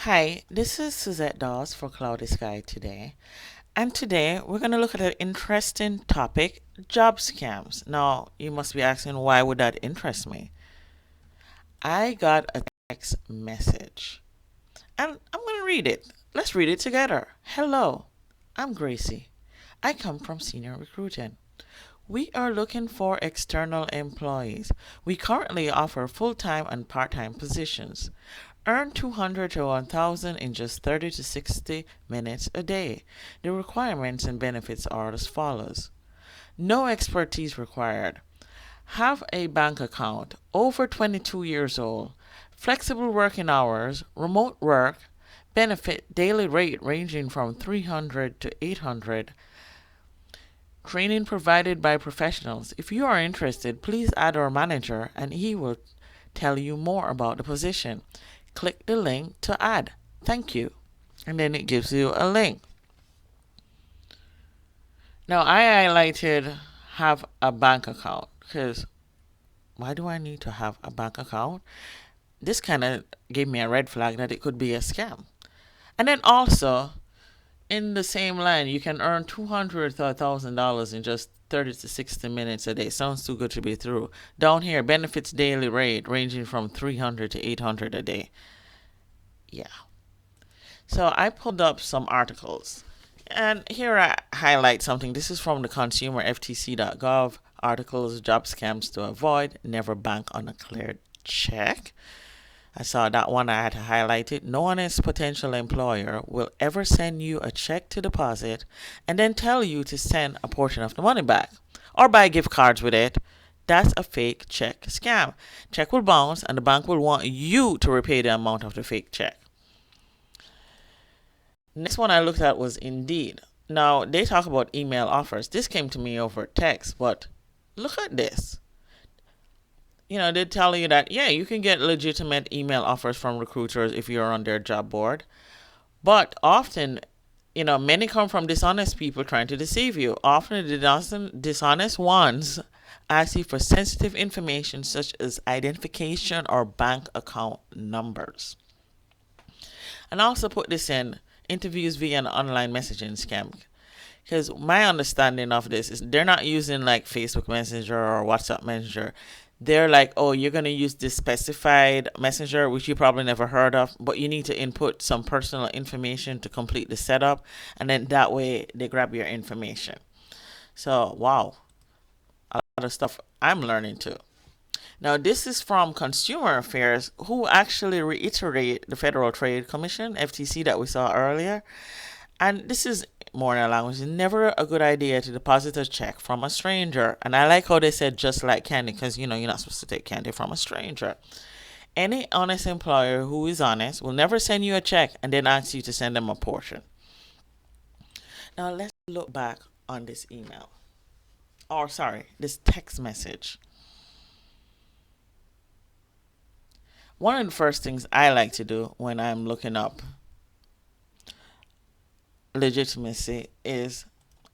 Hi, this is Suzette Dawes for Cloudy Sky today. And today we're going to look at an interesting topic, job scams. Now, you must be asking, why would that interest me? I got a text message and I'm going to read it. Let's read it together. Hello, I'm Gracie. I come from Senior Recruiting. We are looking for external employees. We currently offer full-time and part-time positions. Earn 200 to 1000 in just 30 to 60 minutes a day. The requirements and benefits are as follows. No expertise required. Have a bank account, over 22 years old, flexible working hours, remote work, benefit daily rate ranging from 300 to 800. Training provided by professionals. If you are interested, please add our manager and he will tell you more about the position. Click the link to add. Thank you. And then it gives you a link. Now I highlighted have a bank account because why do I need to have a bank account? This kind of gave me a red flag that it could be a scam. And then also, in the same line, you can earn $200 to $1,000 in just 30 to 60 minutes a day. Sounds too good to be true. Down here, benefits daily rate ranging from 300 to 800 a day. Yeah. So I pulled up some articles. And here I highlight something. This is from the consumerftc.gov articles, job scams to avoid, never bank on a cleared check. I saw that one, I had to highlight it. No honest potential employer will ever send you a check to deposit and then tell you to send a portion of the money back or buy gift cards with it. That's a fake check scam. Check will bounce and the bank will want you to repay the amount of the fake check. Next one I looked at was Indeed. Now, they talk about email offers. This came to me over text, but look at this. They tell you that, yeah, you can get legitimate email offers from recruiters if you're on their job board. But often, many come from dishonest people trying to deceive you. Often the dishonest ones ask you for sensitive information such as identification or bank account numbers. And I also put this in interviews via an online messaging scam. Because my understanding of this is they're not using like Facebook Messenger or WhatsApp Messenger. They're like, oh, you're going to use this specified messenger, which you probably never heard of, but you need to input some personal information to complete the setup. And then that way they grab your information. So, wow, a lot of stuff I'm learning too. Now, this is from Consumer Affairs, who actually reiterate the Federal Trade Commission, FTC, that we saw earlier. And this is more in a language. It's never a good idea to deposit a check from a stranger. And I like how they said just like candy, because you're not supposed to take candy from a stranger. Any honest employer who is honest will never send you a check and then ask you to send them a portion. Now let's look back on this email. Or sorry, this text message. One of the first things I like to do when I'm looking up legitimacy is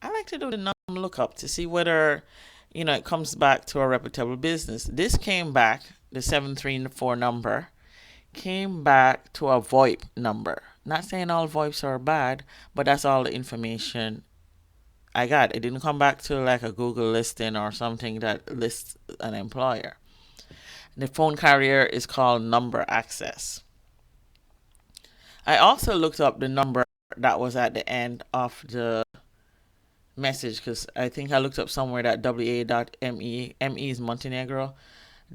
I like to do the num lookup to see whether it comes back to a reputable business. This came back, the 734 number came back to a VoIP number. Not saying all VoIPs are bad, but that's all the information I got. It didn't come back to like a Google listing or something that lists an employer. The phone carrier is called Number Access. I also looked up the number that was at the end of the message because I think I looked up somewhere that WA.ME. ME is Montenegro.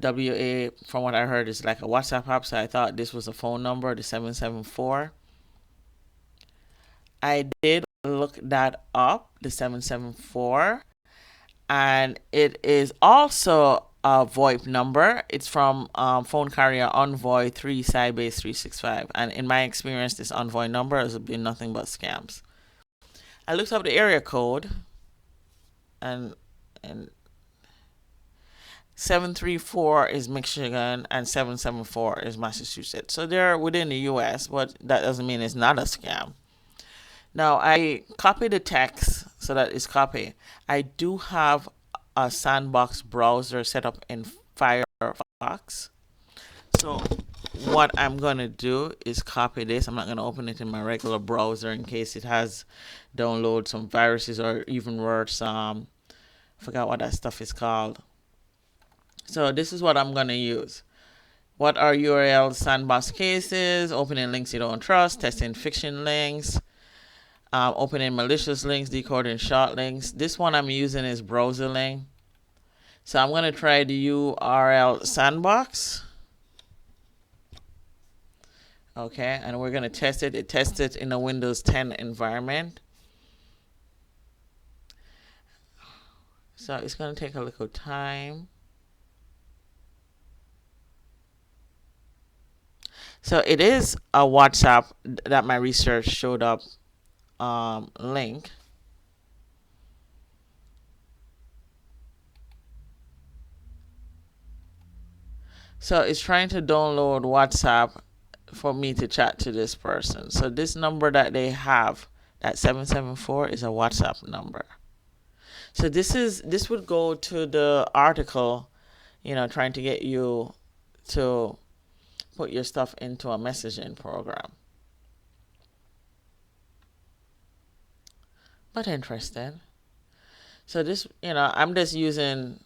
WA, from what I heard, is like a WhatsApp app, so I thought this was a phone number, the 774. I did look that up, the 774, and it is also a VoIP number. It's from phone carrier Envoy 3 Sybase 365. And in my experience, this Envoy number has been nothing but scams. I looked up the area code and 734 is Michigan and 774 is Massachusetts. So they're within the US, but that doesn't mean it's not a scam. Now I copy the text so that it's copy. I do have a sandbox browser set up in Firefox. So what I'm gonna do is copy this. I'm not gonna open it in my regular browser in case it has download some viruses or even worse, I forgot what that stuff is called. So this is what I'm gonna use. What are URL sandbox cases? Opening links you don't trust, testing fiction links, opening malicious links, decoding short links. This one I'm using is BrowserLink. So I'm gonna try the URL sandbox. Okay, and we're gonna test it. It tests it in a Windows 10 environment. So it's gonna take a little time. So it is a WhatsApp that my research showed up link. So it's trying to download WhatsApp for me to chat to this person. So this number that they have, that 774, is a WhatsApp number. So this would go to the article, trying to get you to put your stuff into a messaging program. But interesting. So this, I'm just using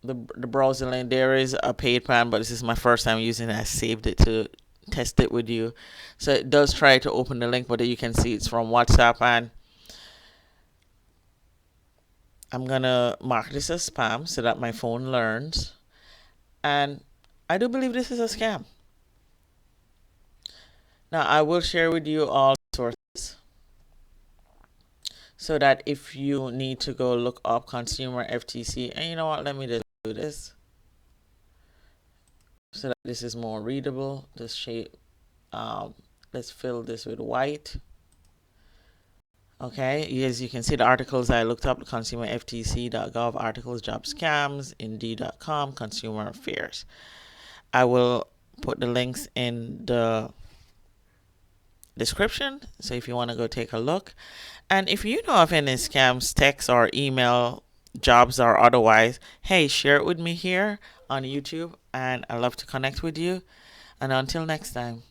the browser link. There is a paid plan, but this is my first time using it. I saved it to test it with you. So it does try to open the link, but you can see it's from WhatsApp, and I'm gonna mark this as spam so that my phone learns. And I do believe this is a scam. Now I will share with you all sources so that if you need to go look up consumer FTC, and you know what, let me just do this so that this is more readable. This shape, let's fill this with white. Okay, as you can see, the articles I looked up: consumerftc.gov articles, job scams, indeed.com, consumer affairs. I will put the links in the description, so if you want to go take a look. And if you know of any scams, text or email, jobs or otherwise, hey, share it with me here on YouTube, and I love to connect with you. And until next time.